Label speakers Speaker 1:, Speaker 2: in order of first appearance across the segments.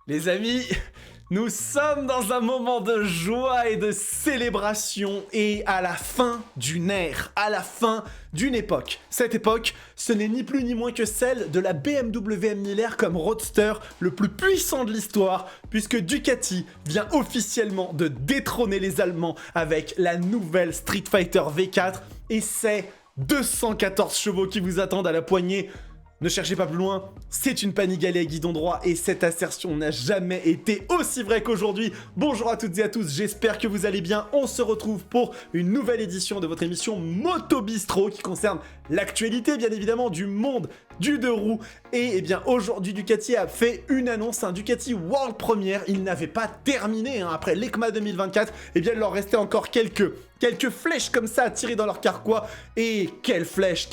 Speaker 1: Les amis, nous sommes dans un moment de joie et de célébration et à la fin d'une ère, à la fin d'une époque. Cette époque, ce n'est ni plus ni moins que celle de la BMW M1000R comme roadster le plus puissant de l'histoire, puisque Ducati vient officiellement de détrôner les Allemands avec la nouvelle Street Fighter V4 et c'est 214 chevaux qui vous attendent à la poignée. Ne cherchez pas plus loin, c'est une Panigale à guidon droit et cette assertion n'a jamais été aussi vraie qu'aujourd'hui. Bonjour à toutes et à tous, j'espère que vous allez bien. On se retrouve pour une nouvelle édition de votre émission Moto Bistro qui concerne l'actualité bien évidemment du monde du deux roues. Et bien aujourd'hui Ducati a fait une annonce, un Ducati World Premiere. Il n'avait pas terminé après l'ECMA 2024, et bien il leur restait encore quelques flèches comme ça à tirer dans leur carquois. Et quelle flèche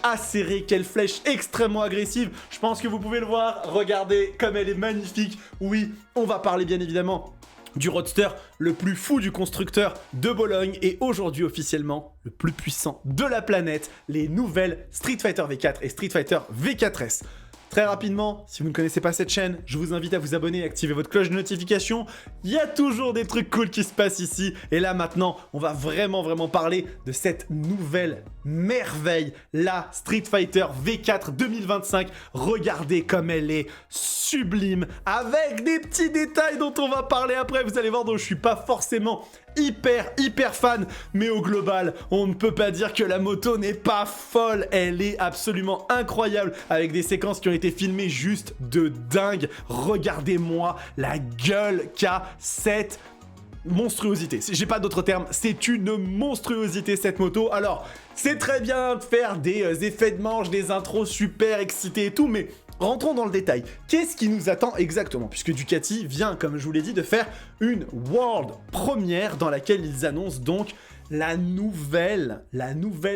Speaker 1: acérée, quelle flèche extrêmement agressive. Je pense que vous pouvez le voir, regardez comme elle est magnifique. Oui, on va parler bien évidemment du roadster le plus fou du constructeur de Bologne et aujourd'hui officiellement le plus puissant de la planète, les nouvelles Street Fighter V4 et Street Fighter V4S. Très rapidement, si vous ne connaissez pas cette chaîne, je vous invite à vous abonner et activer votre cloche de notification. Il y a toujours des trucs cool qui se passent ici. Et là maintenant, on va vraiment parler de cette nouvelle merveille, la Street Fighter V4 2025. Regardez comme elle est sublime, avec des petits détails dont on va parler après. Vous allez voir, dont je suis pas forcément hyper fan, mais au global, on ne peut pas dire que la moto n'est pas folle. Elle est absolument incroyable, avec des séquences qui ont été filmées juste de dingue. Regardez-moi la gueule qu'a cette monstruosité. J'ai pas d'autre terme, c'est une monstruosité cette moto. Alors, c'est très bien de faire des effets de manche, des intros super excités et tout, mais rentrons dans le détail. Qu'est-ce qui nous attend exactement? Puisque Ducati vient, comme je vous l'ai dit, de faire une World Premiere dans laquelle ils annoncent donc la nouvelle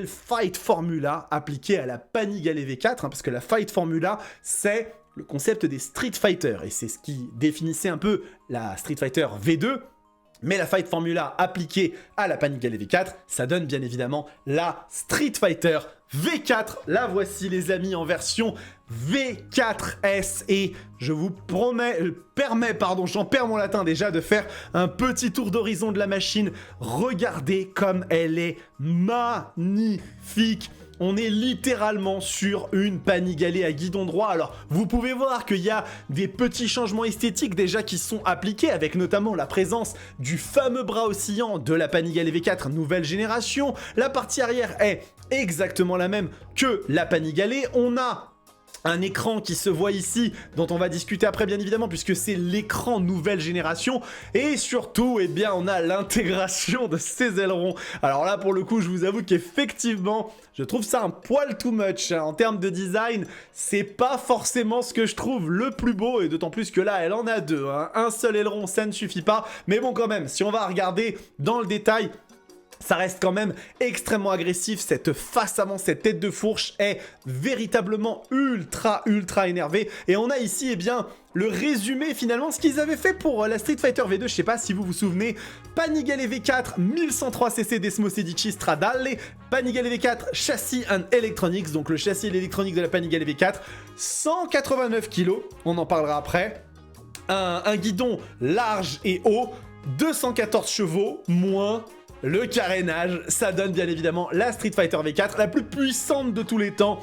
Speaker 1: Fight Formula appliquée à la Panigale V4, parce que la Fight Formula, c'est le concept des Street Fighter, et c'est ce qui définissait un peu la Street Fighter V2, mais la Fight Formula appliquée à la Panigale V4, ça donne bien évidemment la Street Fighter V4. La voici les amis en version V4S et je vous permets, j'en perds mon latin déjà, de faire un petit tour d'horizon de la machine. Regardez comme elle est magnifique. On est littéralement sur une Panigale à guidon droit. Alors, vous pouvez voir qu'il y a des petits changements esthétiques déjà qui sont appliqués, avec notamment la présence du fameux bras oscillant de la Panigale V4 nouvelle génération. La partie arrière est exactement la même que la Panigale. On a un écran qui se voit ici, dont on va discuter après bien évidemment, puisque c'est l'écran nouvelle génération. Et surtout, eh bien, on a l'intégration de ces ailerons. Alors là, pour le coup, je vous avoue qu'effectivement, je trouve ça un poil too much. En termes de design, c'est pas forcément ce que je trouve le plus beau, et d'autant plus que là, elle en a deux. Un seul aileron, ça ne suffit pas. Mais bon, quand même, si on va regarder dans le détail, ça reste quand même extrêmement agressif. Cette face avant, cette tête de fourche est véritablement ultra énervée. Et on a ici, eh bien, le résumé finalement, ce qu'ils avaient fait pour la Street Fighter V2. Je sais pas si vous vous souvenez, Panigale V4 1103cc Desmo Sedici Stradale, Panigale V4 châssis and electronics, donc le châssis et l'électronique de la Panigale V4, 189 kg, on en parlera après, un guidon large et haut, 214 chevaux, moins le carénage. Ça donne bien évidemment la Street Fighter V4, la plus puissante de tous les temps.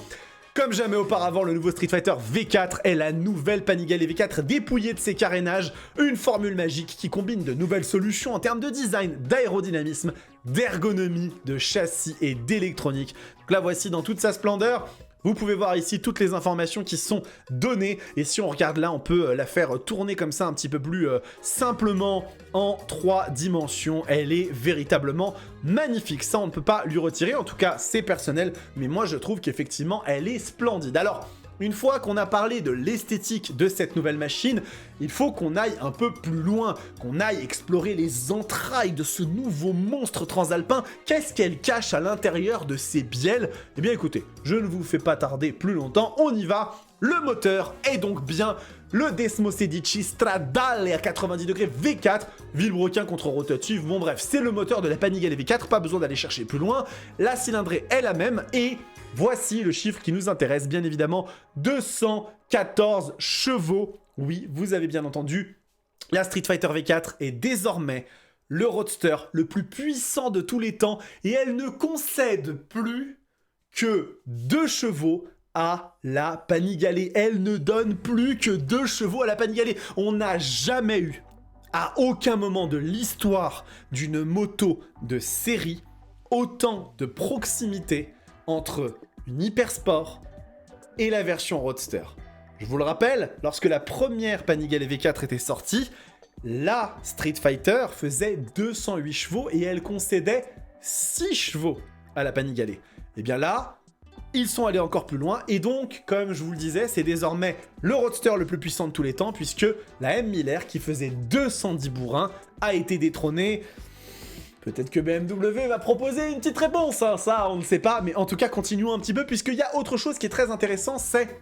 Speaker 1: Comme jamais auparavant, le nouveau Street Fighter V4 est la nouvelle Panigale V4 dépouillée de ses carénages, une formule magique qui combine de nouvelles solutions en termes de design, d'aérodynamisme, d'ergonomie, de châssis et d'électronique. Donc la voici dans toute sa splendeur. Vous pouvez voir ici toutes les informations qui sont données, et si on regarde là, on peut la faire tourner comme ça un petit peu plus simplement en 3 dimensions. Elle est véritablement magnifique, ça on ne peut pas lui retirer, en tout cas c'est personnel, mais moi je trouve qu'effectivement elle est splendide. Alors, une fois qu'on a parlé de l'esthétique de cette nouvelle machine, il faut qu'on aille un peu plus loin, qu'on aille explorer les entrailles de ce nouveau monstre transalpin. Qu'est-ce qu'elle cache à l'intérieur de ces bielles? Eh bien écoutez, je ne vous fais pas tarder plus longtemps, on y va. Le moteur est donc bien le Desmo Sedici Stradale à 90 degrés V4, vilebrequin contre rotative, bon bref, c'est le moteur de la Panigale V4, pas besoin d'aller chercher plus loin, la cylindrée est la même, et voici le chiffre qui nous intéresse, bien évidemment, 214 chevaux, oui, vous avez bien entendu, la Street Fighter V4 est désormais le roadster le plus puissant de tous les temps, et elle ne concède plus que 2 chevaux à la Panigale. Elle ne donne plus que 2 chevaux à la Panigale. On n'a jamais eu, à aucun moment de l'histoire d'une moto de série, autant de proximité entre une Hypersport et la version Roadster. Je vous le rappelle, lorsque la première Panigale V4 était sortie, la Street Fighter faisait 208 chevaux et elle concédait 6 chevaux à la Panigale. Et bien là, ils sont allés encore plus loin, et donc, comme je vous le disais, c'est désormais le roadster le plus puissant de tous les temps, puisque la M. Miller, qui faisait 210 bourrins, a été détrônée. Peut-être que BMW va proposer une petite réponse, hein, ça on ne sait pas, mais en tout cas, continuons un petit peu, puisqu'il y a autre chose qui est très intéressant, c'est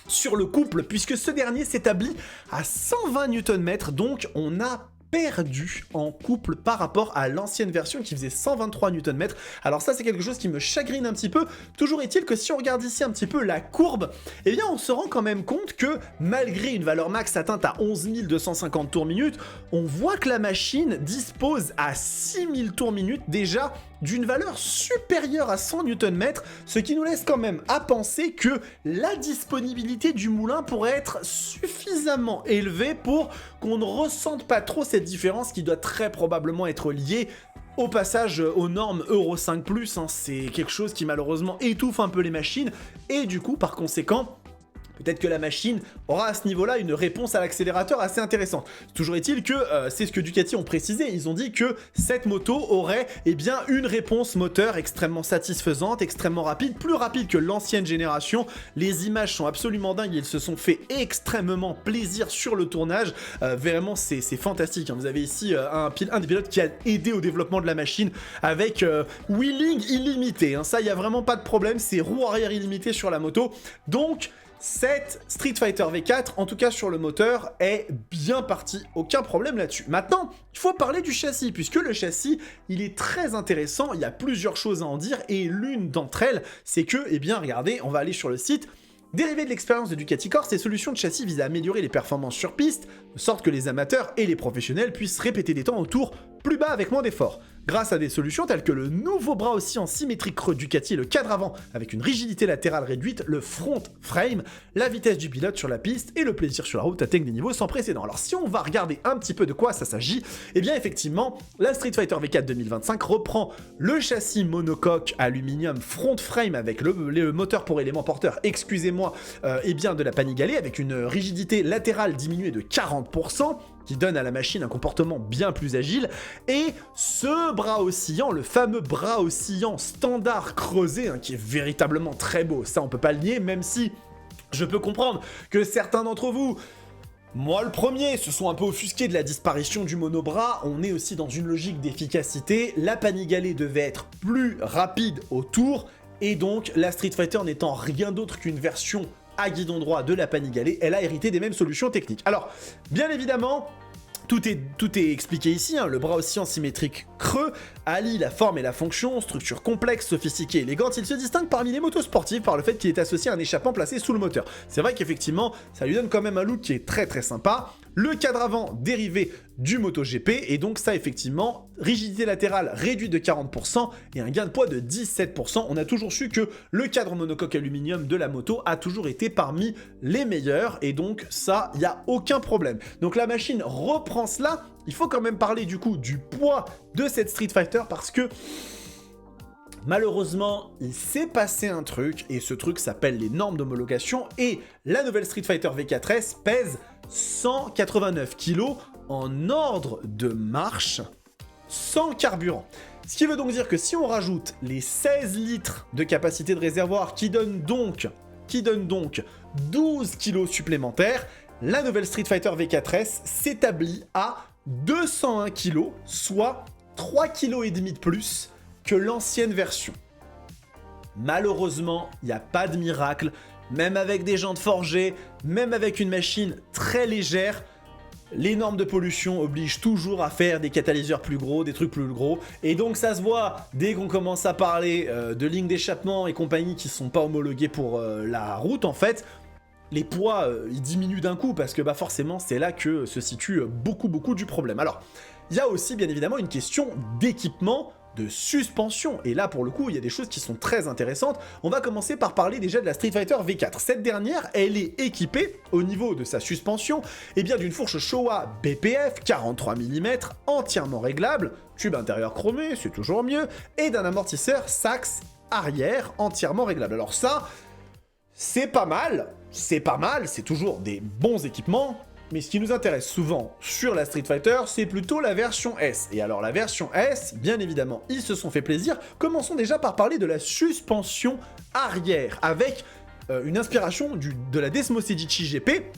Speaker 1: sur le couple, puisque ce dernier s'établit à 120 Nm, donc on a perdu en couple par rapport à l'ancienne version qui faisait 123 Nm. Alors ça, c'est quelque chose qui me chagrine un petit peu. Toujours est-il que si on regarde ici un petit peu la courbe, eh bien on se rend quand même compte que malgré une valeur max atteinte à 11 250 tours minute, on voit que la machine dispose à 6000 tours minute déjà d'une valeur supérieure à 100 Nm, ce qui nous laisse quand même à penser que la disponibilité du moulin pourrait être suffisamment élevée pour qu'on ne ressente pas trop cette différence qui doit très probablement être liée au passage aux normes Euro 5+, hein. C'est quelque chose qui malheureusement étouffe un peu les machines, et du coup par conséquent, peut-être que la machine aura à ce niveau-là une réponse à l'accélérateur assez intéressante. Toujours est-il que c'est ce que Ducati ont précisé, ils ont dit que cette moto aurait bien une réponse moteur extrêmement satisfaisante, extrêmement rapide, plus rapide que l'ancienne génération. Les images sont absolument dingues, ils se sont fait extrêmement plaisir sur le tournage. Vraiment, c'est fantastique, hein. Vous avez ici un des pilotes qui a aidé au développement de la machine avec wheeling illimité, hein. Ça, il n'y a vraiment pas de problème, c'est roue arrière illimitée sur la moto. Donc, cette Street Fighter V4, en tout cas sur le moteur, est bien partie, aucun problème là-dessus. Maintenant, il faut parler du châssis, puisque le châssis, il est très intéressant, il y a plusieurs choses à en dire, et l'une d'entre elles, c'est que, eh bien, regardez, on va aller sur le site. Dérivé de l'expérience de Ducati Core, ces solutions de châssis visent à améliorer les performances sur piste, de sorte que les amateurs et les professionnels puissent répéter des temps au tour plus bas avec moins d'efforts. Grâce à des solutions telles que le nouveau bras oscillant symétrique creux Ducati et le cadre avant avec une rigidité latérale réduite, le front frame, la vitesse du pilote sur la piste et le plaisir sur la route atteignent des niveaux sans précédent. Alors si on va regarder un petit peu de quoi ça s'agit, eh bien effectivement, la Street Fighter V4 2025 reprend le châssis monocoque aluminium front frame avec le moteur pour élément porteur, excusez-moi, de la Panigale avec une rigidité latérale diminuée de 40%, qui donne à la machine un comportement bien plus agile, et ce bras oscillant, le fameux bras oscillant standard creusé, hein, qui est véritablement très beau, ça on peut pas le nier, même si je peux comprendre que certains d'entre vous, moi le premier, se sont un peu offusqués de la disparition du monobras. On est aussi dans une logique d'efficacité, la Panigale devait être plus rapide au tour, et donc la Street Fighter n'étant rien d'autre qu'une version à guidon droit de la Panigale, elle a hérité des mêmes solutions techniques. Alors, bien évidemment, tout est expliqué ici, hein. Le bras oscillant symétrique creux allie la forme et la fonction, structure complexe, sophistiquée, élégante. Il se distingue parmi les motos sportives par le fait qu'il est associé à un échappement placé sous le moteur. C'est vrai qu'effectivement, ça lui donne quand même un look qui est très très sympa. Le cadre avant dérivé du MotoGP, et donc ça effectivement, rigidité latérale réduite de 40% et un gain de poids de 17%. On a toujours su que le cadre monocoque aluminium de la moto a toujours été parmi les meilleurs, et donc ça, il n'y a aucun problème. Donc la machine reprend cela. Il faut quand même parler du coup du poids de cette Street Fighter, parce que malheureusement, il s'est passé un truc, et ce truc s'appelle les normes d'homologation, et la nouvelle Street Fighter V4S pèse 189 kg en ordre de marche sans carburant. Ce qui veut donc dire que si on rajoute les 16 litres de capacité de réservoir qui donnent donc 12 kg supplémentaires, la nouvelle Street Fighter V4S s'établit à 201 kg, soit 3,5 kg de plus que l'ancienne version. Malheureusement, il n'y a pas de miracle, même avec des jantes forgées, même avec une machine très légère, les normes de pollution obligent toujours à faire des catalyseurs plus gros, des trucs plus gros, et donc ça se voit dès qu'on commence à parler de lignes d'échappement et compagnie qui sont pas homologuées pour la route en fait. Les poids, ils diminuent d'un coup parce que bah forcément c'est là que se situe beaucoup du problème. Alors, il y a aussi bien évidemment une question d'équipement, de suspension, et là pour le coup il y a des choses qui sont très intéressantes. On va commencer par parler déjà de la Street Fighter V4. Cette dernière, elle est équipée au niveau de sa suspension et bien d'une fourche Showa BPF 43 mm entièrement réglable, tube intérieur chromé, c'est toujours mieux, et d'un amortisseur Sachs arrière entièrement réglable. Alors ça, c'est pas mal, c'est toujours des bons équipements, mais ce qui nous intéresse souvent sur la Street Fighter, c'est plutôt la version S. Et alors la version S, bien évidemment, ils se sont fait plaisir. Commençons déjà par parler de la suspension arrière, avec une inspiration de la Desmo Sedici GP,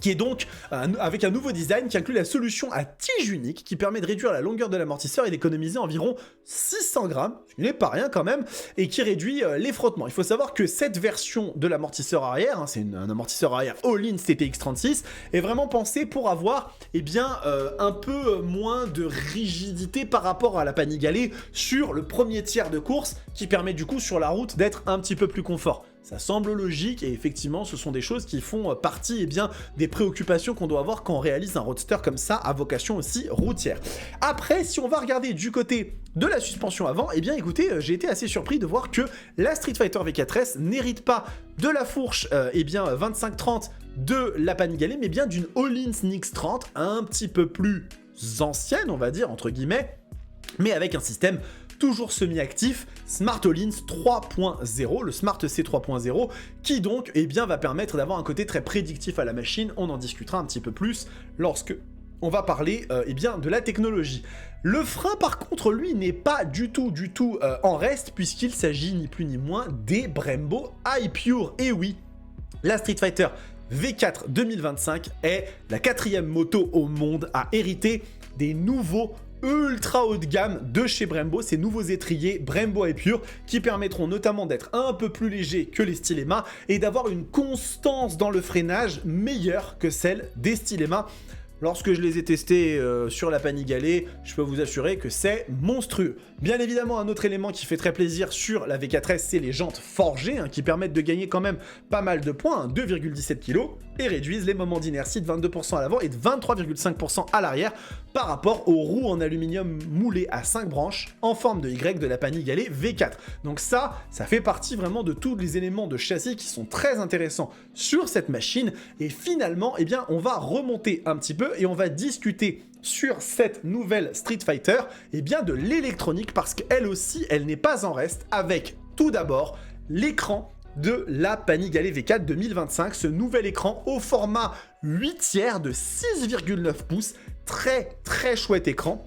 Speaker 1: qui est donc avec un nouveau design qui inclut la solution à tige unique, qui permet de réduire la longueur de l'amortisseur et d'économiser environ 600 grammes, ce qui n'est pas rien quand même, et qui réduit les frottements. Il faut savoir que cette version de l'amortisseur arrière, c'est un amortisseur arrière all-in CPX36, est vraiment pensé pour avoir un peu moins de rigidité par rapport à la Panigale sur le premier tiers de course, qui permet du coup sur la route d'être un petit peu plus confort. Ça semble logique et effectivement ce sont des choses qui font partie des préoccupations qu'on doit avoir quand on réalise un roadster comme ça à vocation aussi routière. Après, si on va regarder du côté de la suspension avant, écoutez, j'ai été assez surpris de voir que la Street Fighter V4S n'hérite pas de la fourche 25-30 de la Panigale, mais bien d'une All-in Nix 30, un petit peu plus ancienne, on va dire, entre guillemets, mais avec un système toujours semi-actif, Smart All-in 3.0, le Smart C 3.0, qui donc va permettre d'avoir un côté très prédictif à la machine. On en discutera un petit peu plus lorsque on va parler de la technologie. Le frein par contre lui n'est pas du tout en reste, puisqu'il s'agit ni plus ni moins des Brembo iPure. Et oui, la Street Fighter V4 2025 est la 4e moto au monde à hériter des nouveaux ultra haut de gamme de chez Brembo, ces nouveaux étriers Brembo iPure qui permettront notamment d'être un peu plus légers que les Stylema et d'avoir une constance dans le freinage meilleure que celle des Stylema. Lorsque je les ai testés sur la Panigale, je peux vous assurer que c'est monstrueux. Bien évidemment, un autre élément qui fait très plaisir sur la V4S, c'est les jantes forgées, qui permettent de gagner quand même pas mal de points, 2,17 kg, et réduisent les moments d'inertie de 22% à l'avant et de 23,5% à l'arrière par rapport aux roues en aluminium moulées à 5 branches en forme de Y de la Panigale V4. Donc ça fait partie vraiment de tous les éléments de châssis qui sont très intéressants sur cette machine. Et finalement, on va remonter un petit peu et on va discuter sur cette nouvelle Street Fighter de l'électronique, parce qu'elle aussi, elle n'est pas en reste, avec tout d'abord l'écran de la Panigale V4 2025, ce nouvel écran au format 8/3 de 6,9 pouces, très chouette écran.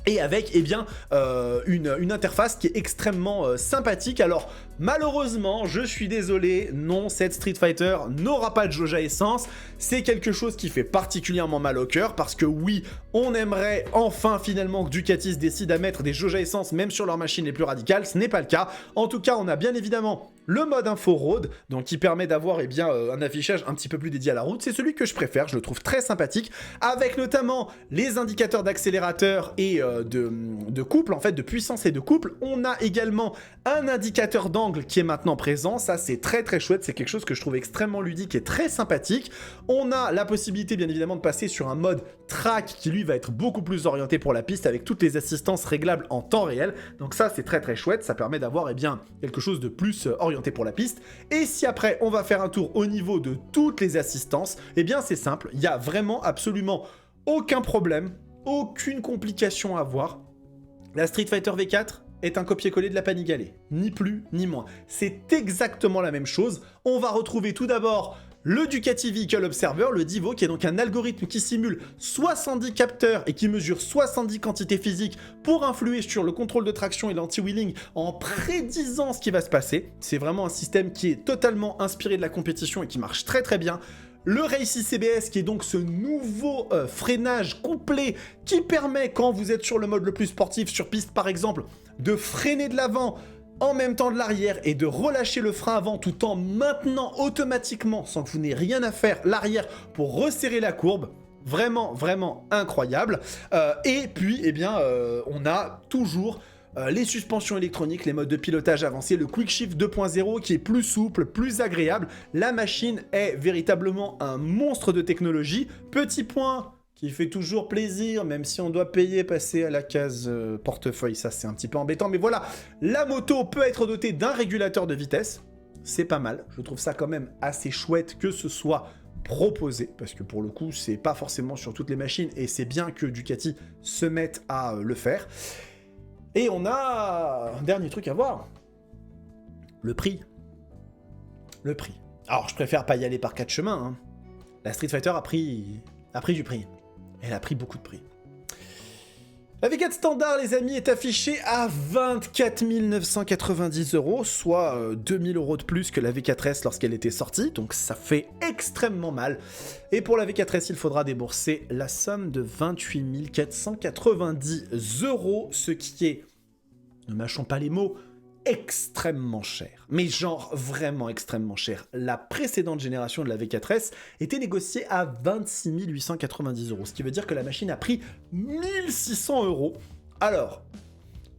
Speaker 1: Et avec une interface qui est extrêmement sympathique. Alors malheureusement, je suis désolé, non, cette Street Fighter n'aura pas de jauge à essence. C'est quelque chose qui fait particulièrement mal au cœur, parce que oui, on aimerait enfin finalement que Ducati décide à mettre des jauges à essence même sur leurs machines les plus radicales. Ce n'est pas le cas. En tout cas, on a bien évidemment le mode info road, donc qui permet d'avoir un affichage un petit peu plus dédié à la route. C'est celui que je préfère, je le trouve très sympathique, avec notamment les indicateurs d'accélérateur et de couple, en fait, de puissance et de couple. On a également un indicateur d'angle qui est maintenant présent. Ça, c'est très chouette. C'est quelque chose que je trouve extrêmement ludique et très sympathique. On a la possibilité, bien évidemment, de passer sur un mode track qui, lui, va être beaucoup plus orienté pour la piste, avec toutes les assistances réglables en temps réel. Donc ça, c'est très chouette. Ça permet d'avoir quelque chose de plus orienté pour la piste. Et si après, on va faire un tour au niveau de toutes les assistances, c'est simple. Il n'y a vraiment absolument aucun problème, aucune complication à avoir. La Street Fighter V4 est un copier-coller de la Panigale, ni plus ni moins. C'est exactement la même chose. On va retrouver tout d'abord le Ducati Vehicle Observer, le DIVO, qui est donc un algorithme qui simule 70 capteurs et qui mesure 70 quantités physiques pour influer sur le contrôle de traction et l'anti-wheeling en prédisant ce qui va se passer. C'est vraiment un système qui est totalement inspiré de la compétition et qui marche très bien. Le Race CBS, qui est donc ce nouveau freinage complet qui permet, quand vous êtes sur le mode le plus sportif, sur piste par exemple, de freiner de l'avant en même temps de l'arrière et de relâcher le frein avant tout en maintenant automatiquement, sans que vous n'ayez rien à faire, l'arrière pour resserrer la courbe. Vraiment, vraiment incroyable. Et puis, eh bien, on a toujours les suspensions électroniques, les modes de pilotage avancés, le Quick Shift 2.0 qui est plus souple, plus agréable. La machine est véritablement un monstre de technologie. Petit point qui fait toujours plaisir, même si on doit payer, passer à la case portefeuille, ça c'est un petit peu embêtant. Mais voilà, la moto peut être dotée d'un régulateur de vitesse. C'est pas mal, je trouve ça quand même assez chouette que ce soit proposé, parce que pour le coup, c'est pas forcément sur toutes les machines, et c'est bien que Ducati se mette à le faire. Et on a un dernier truc à voir. Le prix. Le prix. Alors, je préfère pas y aller par quatre chemins. Hein. La Street Fighter a pris du prix. Elle a pris beaucoup de prix. La V4 standard, les amis, est affichée à 24 990 €, soit 2000 € de plus que la V4S lorsqu'elle était sortie, donc ça fait extrêmement mal. Et pour la V4S, il faudra débourser la somme de 28 490 €, ce qui est, ne mâchons pas les mots, extrêmement cher. Mais genre vraiment extrêmement cher. La précédente génération de la V4S était négociée à 26 890 €, ce qui veut dire que la machine a pris 1600 €. Alors,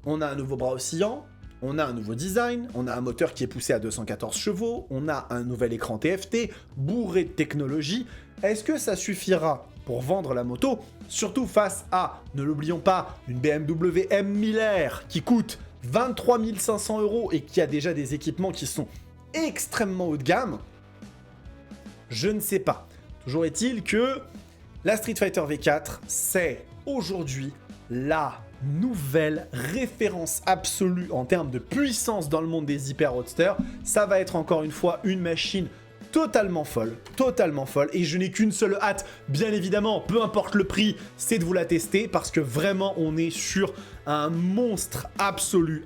Speaker 1: on a un nouveau bras oscillant, on a un nouveau design, on a un moteur qui est poussé à 214 chevaux, on a un nouvel écran TFT, bourré de technologie. Est-ce que ça suffira pour vendre la moto? Surtout face à, ne l'oublions pas, une BMW M1000R qui coûte 23 500 € et qui a déjà des équipements qui sont extrêmement haut de gamme. Je ne sais pas. Toujours est-il que la Street Fighter V4, c'est aujourd'hui la nouvelle référence absolue en termes de puissance dans le monde des hyper roadsters. Ça va être encore une fois une machine totalement folle, et je n'ai qu'une seule hâte, bien évidemment, peu importe le prix, c'est de vous la tester, parce que vraiment, on est sur un monstre absolu,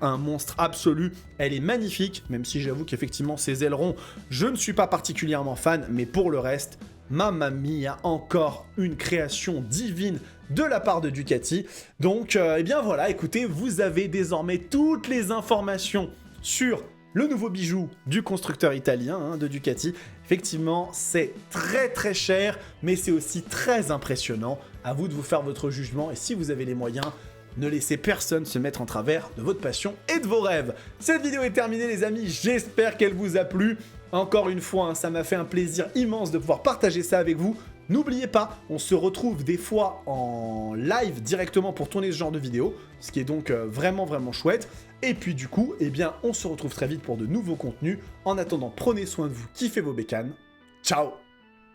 Speaker 1: elle est magnifique, même si j'avoue qu'effectivement, ces ailerons, je ne suis pas particulièrement fan, mais pour le reste, mamma mia, encore une création divine de la part de Ducati. Donc, eh bien voilà, écoutez, vous avez désormais toutes les informations sur le nouveau bijou du constructeur italien de Ducati. Effectivement, c'est très très cher, mais c'est aussi très impressionnant. À vous de vous faire votre jugement, et si vous avez les moyens, ne laissez personne se mettre en travers de votre passion et de vos rêves. Cette vidéo est terminée, les amis, j'espère qu'elle vous a plu. Encore une fois, ça m'a fait un plaisir immense de pouvoir partager ça avec vous. N'oubliez pas, on se retrouve des fois en live directement pour tourner ce genre de vidéo, ce qui est donc vraiment vraiment chouette. Et puis du coup, eh bien, on se retrouve très vite pour de nouveaux contenus. En attendant, prenez soin de vous, kiffez vos bécanes. Ciao!